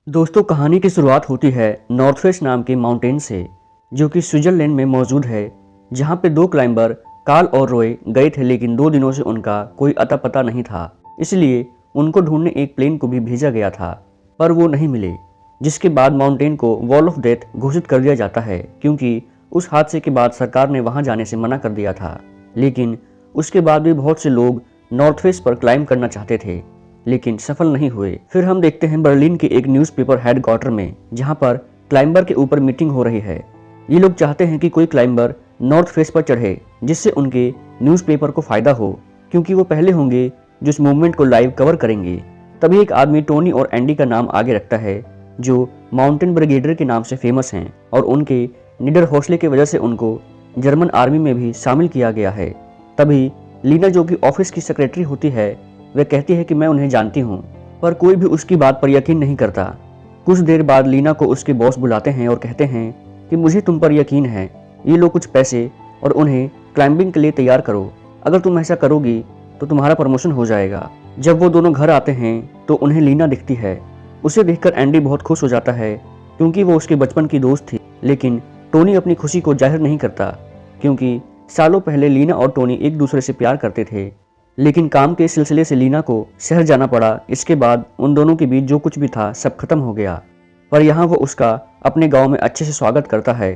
दोस्तों, कहानी की शुरुआत होती है नॉर्थ फेस नाम के माउंटेन से, जो कि स्विट्जरलैंड में मौजूद है, जहां पे दो क्लाइंबर कार्ल और रॉय गए थे, लेकिन 2 दिनों से उनका कोई अता पता नहीं था। इसलिए उनको ढूंढने एक प्लेन को भी भेजा गया था, पर वो नहीं मिले। जिसके बाद माउंटेन को वॉल ऑफ डेथ घोषित कर दिया जाता है, क्योंकि उस हादसे के बाद सरकार ने वहां जाने से मना कर दिया था। लेकिन उसके बाद भी बहुत से लोग नॉर्थ फेस पर क्लाइंब करना चाहते थे, लेकिन सफल नहीं हुए। फिर हम देखते हैं बर्लिन के एक न्यूज़पेपर हेडक्वार्टर में, जहां पर क्लाइंबर के ऊपर मीटिंग हो रही है। ये लोग चाहते हैं कि कोई क्लाइंबर नॉर्थ फेस पर चढ़े, जिससे उनके न्यूज़पेपर को फायदा हो, क्योंकि वो पहले होंगे जो इस मूवमेंट को लाइव कवर करेंगे। तभी एक आदमी टोनी और एंडी का नाम आगे रखता है, जो माउंटेन ब्रिगेडियर के नाम से फेमस हैं, और उनके निडर हौसले की वजह से उनको जर्मन आर्मी में भी शामिल किया गया है। तभी लीना, जो कि ऑफिस की सेक्रेटरी होती है, वह कहती है कि मैं उन्हें जानती हूँ, पर कोई भी उसकी बात पर यकीन नहीं करता। कुछ देर बाद लीना को उसके बॉस बुलाते हैं और कहते हैं कि मुझे तुम पर यकीन है, ये लो कुछ पैसे और उन्हें क्लाइंबिंग के लिए तैयार करो। अगर तुम ऐसा करोगी तो तुम्हारा प्रमोशन हो जाएगा। जब वो दोनों घर आते हैं तो उन्हें लीना दिखती है। उसे देखकर एंडी बहुत खुश हो जाता है, क्योंकि वो उसके बचपन की दोस्त थी। लेकिन टोनी अपनी खुशी को जाहिर नहीं करता, क्योंकि सालों पहले लीना और टोनी एक दूसरे से प्यार करते थे। लेकिन काम के सिलसिले से लीना को शहर जाना पड़ा। इसके बाद उन दोनों के बीच जो कुछ भी था सब खत्म हो गया। पर यहाँ वो उसका अपने गांव में अच्छे से स्वागत करता है।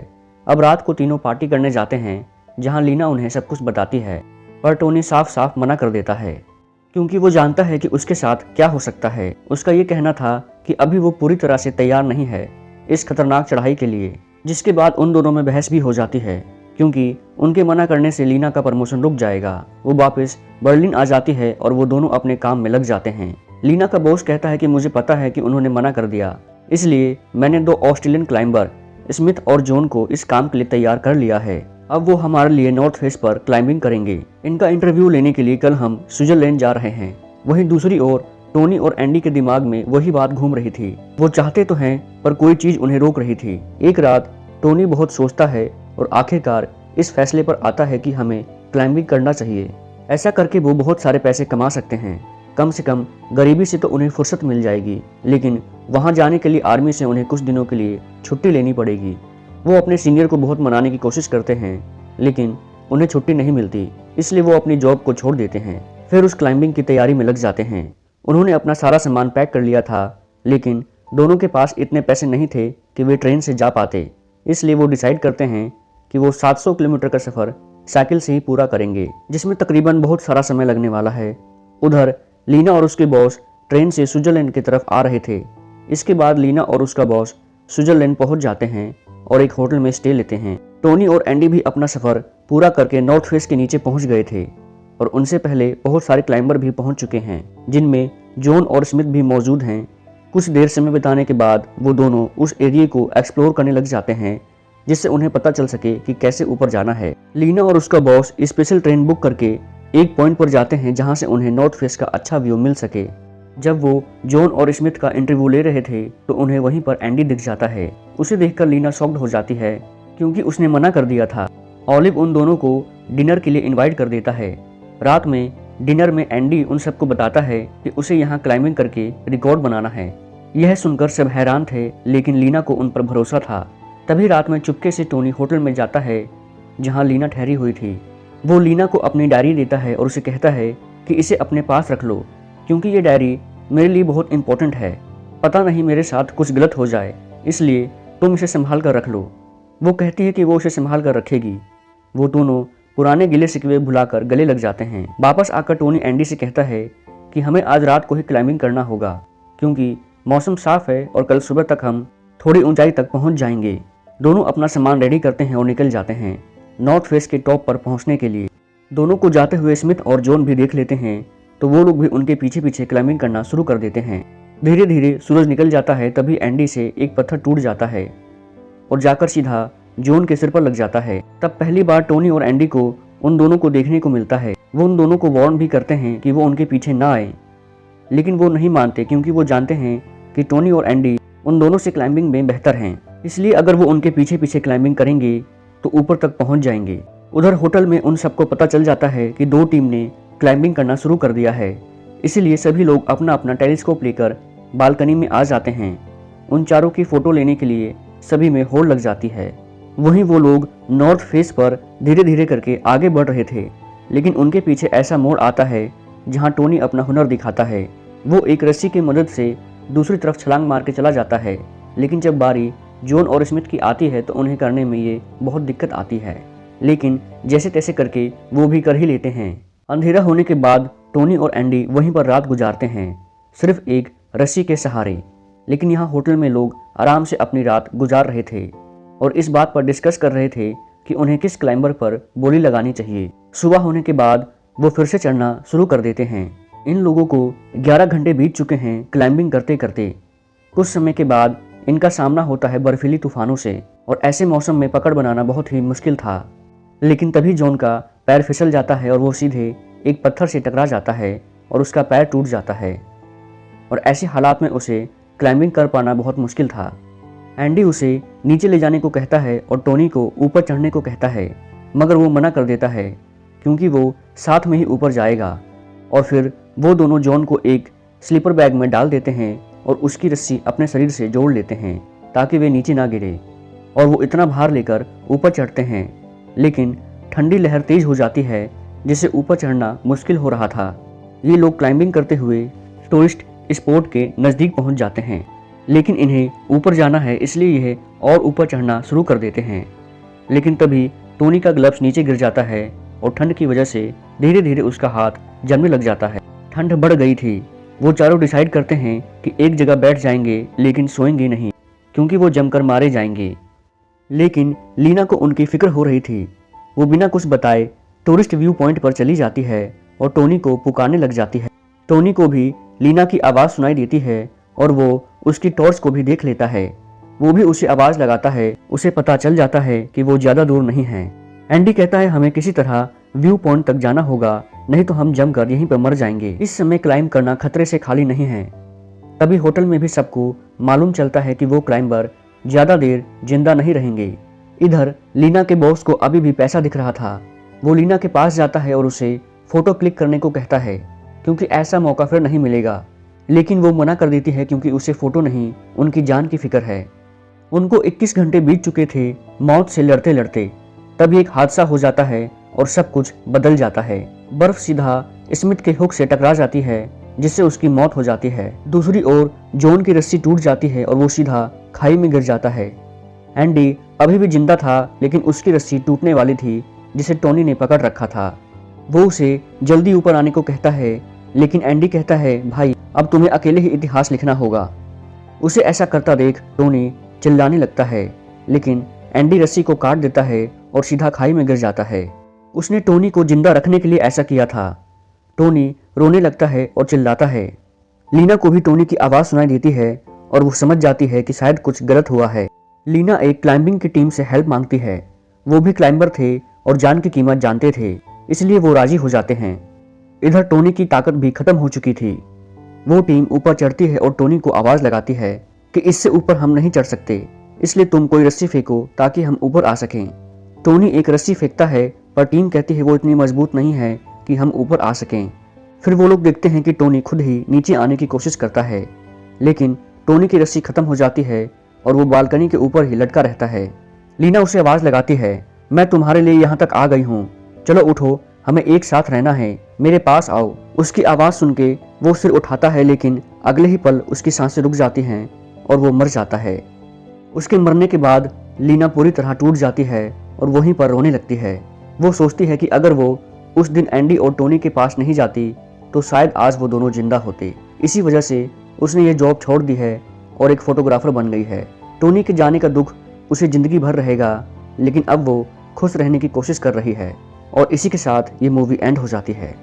अब रात को तीनों पार्टी करने जाते हैं, जहाँ लीना उन्हें सब कुछ बताती है, पर टोनी साफ साफ मना कर देता है, क्योंकि वो जानता है कि उसके साथ क्या हो सकता है। उसका ये कहना था कि अभी वो पूरी तरह से तैयार नहीं है इस खतरनाक चढ़ाई के लिए। जिसके बाद उन दोनों में बहस भी हो जाती है, क्योंकि उनके मना करने से लीना का प्रमोशन रुक जाएगा। वो वापस बर्लिन आ जाती है और वो दोनों अपने काम में लग जाते हैं। लीना का बॉस कहता है कि मुझे पता है कि उन्होंने मना कर दिया, इसलिए मैंने 2 ऑस्ट्रेलियन क्लाइंबर स्मिथ और जॉन को इस काम के लिए तैयार कर लिया है। अब वो हमारे लिए नॉर्थ फेस पर क्लाइंबिंग करेंगे। इनका इंटरव्यू लेने के लिए कल हम स्विट्जरलैंड जा रहे हैं। वहीं दूसरी ओर टोनी और एंडी के दिमाग में वही बात घूम रही थी। वो चाहते तो हैं, पर कोई चीज उन्हें रोक रही थी। एक रात टोनी बहुत सोचता है और आखिरकार इस फैसले पर आता है कि हमें क्लाइंबिंग करना चाहिए। ऐसा करके वो बहुत सारे पैसे कमा सकते हैं। कम से कम गरीबी से तो उन्हें फुर्सत मिल जाएगी, लेकिन वहां जाने के लिए आर्मी से उन्हें कुछ दिनों के लिए छुट्टी लेनी पड़ेगी। वो अपने सीनियर को बहुत मनाने की कोशिश करते हैं, लेकिन उन्हें छुट्टी नहीं मिलती, इसलिए वो अपनी जॉब को छोड़ देते हैं। फिर उस क्लाइंबिंग की तैयारी में लग जाते हैं। उन्होंने अपना सारा सामान पैक कर लिया था, लेकिन दोनों के पास इतने पैसे नहीं थे कि वे ट्रेन से जा पाते। इसलिए वो डिसाइड करते हैं कि वो 700 किलोमीटर का सफ़र साइकिल से ही पूरा करेंगे, जिसमें तकरीबन बहुत सारा समय लगने वाला है। उधर लीना और उसके बॉस ट्रेन से स्विट्जरलैंड की तरफ आ रहे थे। इसके बाद लीना और उसका बॉस स्विट्जरलैंड पहुंच जाते हैं और एक होटल में स्टे लेते हैं। टोनी और एंडी भी अपना सफ़र पूरा करके नॉर्थ फेस के नीचे पहुंच गए थे, और उनसे पहले बहुत सारे क्लाइंबर भी पहुंच चुके हैं, जिनमें जॉन और स्मिथ भी मौजूद हैं। कुछ देर समय बिताने के बाद वो दोनों उस एरिया को एक्सप्लोर करने लग जाते हैं, जिससे उन्हें पता चल सके कि कैसे ऊपर जाना है। लीना और उसका बॉस स्पेशल ट्रेन बुक करके एक पॉइंट पर जाते हैं, जहां से उन्हें नॉर्थ फेस का अच्छा व्यू मिल सके। जब वो जॉन और स्मिथ का इंटरव्यू ले रहे थे तो उन्हें वहीं पर एंडी दिख जाता है। उसे देखकर लीना शॉक्ड हो जाती है, क्योंकि उसने मना कर दिया था। ऑलिव उन दोनों को डिनर के लिए इन्वाइट कर देता है। रात में डिनर में एंडी उन सबको बताता है कि उसे यहाँ क्लाइंबिंग करके रिकॉर्ड बनाना है। यह सुनकर सब हैरान थे, लेकिन लीना को उन पर भरोसा था। तभी रात में चुपके से टोनी होटल में जाता है, जहां लीना ठहरी हुई थी। वो लीना को अपनी डायरी देता है और उसे कहता है कि इसे अपने पास रख लो, क्योंकि ये डायरी मेरे लिए बहुत इंपॉर्टेंट है। पता नहीं मेरे साथ कुछ गलत हो जाए, इसलिए तुम इसे संभाल कर रख लो। वो कहती है कि वो इसे संभाल कर रखेगी। वो दोनों पुराने गिले शिकवे भुलाकर गले लग जाते हैं। वापस आकर टोनी एंडी से कहता है कि हमें आज रात को ही क्लाइंबिंग करना होगा, क्योंकि मौसम साफ है और कल सुबह तक हम थोड़ी ऊंचाई तक पहुंच जाएंगे। दोनों अपना सामान रेडी करते हैं और निकल जाते हैं नॉर्थ फेस के टॉप पर पहुंचने के लिए। दोनों को जाते हुए स्मिथ और जॉन भी देख लेते हैं, तो वो लोग भी उनके पीछे पीछे क्लाइंबिंग करना शुरू कर देते हैं। धीरे धीरे सूरज निकल जाता है। तभी एंडी से एक पत्थर टूट जाता है और जाकर सीधा जॉन के सिर पर लग जाता है। तब पहली बार टोनी और एंडी को उन दोनों को देखने को मिलता है। वो उन दोनों को वार्न भी करते हैं कि वो उनके पीछे ना आए, लेकिन वो नहीं मानते, क्योंकि वो जानते हैं कि टोनी और एंडी उन दोनों से क्लाइंबिंग में बेहतर हैं। इसलिए अगर वो उनके पीछे पीछे क्लाइंबिंग करेंगे तो ऊपर तक पहुंच जाएंगे। उधर होटल में उन सबको पता चल जाता है कि 2 टीम ने क्लाइंबिंग करना शुरू कर दिया है। इसीलिए सभी लोग अपना अपना टेलीस्कोप लेकर बालकनी में आ जाते हैं। उन चारों की फ़ोटो लेने के लिए सभी में होड़ लग जाती है। वहीं वो लोग नॉर्थ फेस पर धीरे धीरे करके आगे बढ़ रहे थे, लेकिन उनके पीछे ऐसा मोड़ आता है जहां टोनी अपना हुनर दिखाता है। वो एक रस्सी की मदद से दूसरी तरफ छलांग मार के चला जाता है, लेकिन जब बारी जॉन और स्मिथ की आती है तो उन्हें करने में ये बहुत दिक्कत आती है, लेकिन जैसे तैसे करके वो भी कर ही लेते हैं। अंधेरा होने के बाद टोनी और एंडी वहीं पर रात गुजारते हैं, सिर्फ एक रस्सी के सहारे। लेकिन यहाँ होटल में लोग आराम से अपनी रात गुजार रहे थे और इस बात पर डिस्कस कर रहे थे कि उन्हें किस क्लाइंबर पर बोली लगानी चाहिए। सुबह होने के बाद वो फिर से चढ़ना शुरू कर देते हैं। इन लोगों को 11 घंटे बीत चुके हैं क्लाइंबिंग करते करते। कुछ समय के बाद इनका सामना होता है बर्फीली तूफानों से और ऐसे मौसम में पकड़ बनाना बहुत ही मुश्किल था। लेकिन तभी जॉन का पैर फिसल जाता है और वो सीधे एक पत्थर से टकरा जाता है और उसका पैर टूट जाता है और ऐसे हालात में उसे क्लाइंबिंग कर पाना बहुत मुश्किल था। एंडी उसे नीचे ले जाने को कहता है और टोनी को ऊपर चढ़ने को कहता है, मगर वो मना कर देता है क्योंकि वो साथ में ही ऊपर जाएगा। और फिर वो दोनों जॉन को एक स्लीपर बैग में डाल देते हैं और उसकी रस्सी अपने शरीर से जोड़ लेते हैं ताकि वे नीचे ना गिरे, और वो इतना भार लेकर ऊपर चढ़ते हैं। लेकिन ठंडी लहर तेज हो जाती है जिससे ऊपर चढ़ना मुश्किल हो रहा था। ये लोग क्लाइंबिंग करते हुए टूरिस्ट स्पॉट के नज़दीक पहुंच जाते हैं, लेकिन इन्हें ऊपर जाना है इसलिए यह और ऊपर चढ़ना शुरू कर देते हैं। लेकिन तभी टोनी का ग्लव्स नीचे गिर जाता है और ठंड की वजह से धीरे धीरे उसका हाथ जमने लग जाता है। ठंड बढ़ गई थी। वो चारों डिसाइड करते हैं कि एक जगह बैठ जाएंगे लेकिन सोएंगे नहीं क्योंकि वो जमकर मारे जाएंगे। लेकिन लीना को उनकी फिक्र हो रही थी। वो बिना कुछ बताए टूरिस्ट व्यू पॉइंट पर चली जाती है और टोनी को पुकारने लग जाती है। टोनी को भी लीना की आवाज़ सुनाई देती है और वो उसकी टॉर्च को भी देख लेता है। वो भी उसे आवाज़ लगाता है। उसे पता चल जाता है कि वो ज़्यादा दूर नहीं है। एंडी कहता है हमें किसी तरह व्यू पॉइंट तक जाना होगा, नहीं तो हम जमकर यहीं पर मर जाएंगे। इस समय क्लाइंब करना खतरे से खाली नहीं है। तभी होटल में भी सबको मालूम चलता है कि वो क्लाइंबर ज़्यादा देर जिंदा नहीं रहेंगे। इधर लीना के बॉस को अभी भी पैसा दिख रहा था। वो लीना के पास जाता है और उसे फ़ोटो क्लिक करने को कहता है क्योंकि ऐसा मौका फिर नहीं मिलेगा, लेकिन वो मना कर देती है क्योंकि उसे फ़ोटो नहीं, उनकी जान की फिक्र है। उनको 21 घंटे बीत चुके थे मौत से लड़ते लड़ते। तभी एक हादसा हो जाता है और सब कुछ बदल जाता है। बर्फ सीधा स्मिथ के हुक से टकरा जाती है जिससे उसकी मौत हो जाती है। दूसरी ओर जॉन की रस्सी टूट जाती है और वो सीधा खाई में गिर जाता है। एंडी अभी भी जिंदा था लेकिन उसकी रस्सी टूटने वाली थी जिसे टोनी ने पकड़ रखा था। वो उसे जल्दी ऊपर आने को कहता है, लेकिन एंडी कहता है भाई अब तुम्हें अकेले ही इतिहास लिखना होगा। उसे ऐसा करता देख टोनी चिल्लाने लगता है, लेकिन एंडी रस्सी को काट देता है और सीधा खाई में गिर जाता है। उसने टोनी को जिंदा रखने के लिए ऐसा किया था। टोनी रोने लगता है और चिल्लाता है। लीना को भी टोनी की आवाज़ सुनाई देती है और वो समझ जाती है कि शायद कुछ गलत हुआ है। लीना एक क्लाइंबिंग की टीम से हेल्प मांगती है। वो भी क्लाइंबर थे और जान की कीमत जानते थे, इसलिए वो राजी हो जाते हैं। इधर टोनी की ताकत भी खत्म हो चुकी थी। वो टीम ऊपर चढ़ती है और टोनी को आवाज़ लगाती है कि इससे ऊपर हम नहीं चढ़ सकते, इसलिए तुम कोई रस्सी फेंको ताकि हम ऊपर आ सकें। टोनी एक रस्सी फेंकता है पर टीम कहती है वो इतनी मजबूत नहीं है कि हम ऊपर आ सकें। फिर वो लोग देखते हैं कि टोनी खुद ही नीचे आने की कोशिश करता है, लेकिन टोनी की रस्सी खत्म हो जाती है और वो बालकनी के ऊपर ही लटका रहता है। लीना उसे आवाज़ लगाती है, मैं तुम्हारे लिए यहाँ तक आ गई हूँ, चलो उठो, हमें एक साथ रहना है, मेरे पास आओ। उसकी आवाज़ सुन के वो सिर उठाता है, लेकिन अगले ही पल उसकी सांसें रुक जाती हैं और वो मर जाता है। उसके मरने के बाद लीना पूरी तरह टूट जाती है और वहीं पर रोने लगती है। वो सोचती है कि अगर वो उस दिन एंडी और टोनी के पास नहीं जाती तो शायद आज वो दोनों जिंदा होते। इसी वजह से उसने ये जॉब छोड़ दी है और एक फोटोग्राफर बन गई है। टोनी के जाने का दुख उसे जिंदगी भर रहेगा, लेकिन अब वो खुश रहने की कोशिश कर रही है। और इसी के साथ ये मूवी एंड हो जाती है।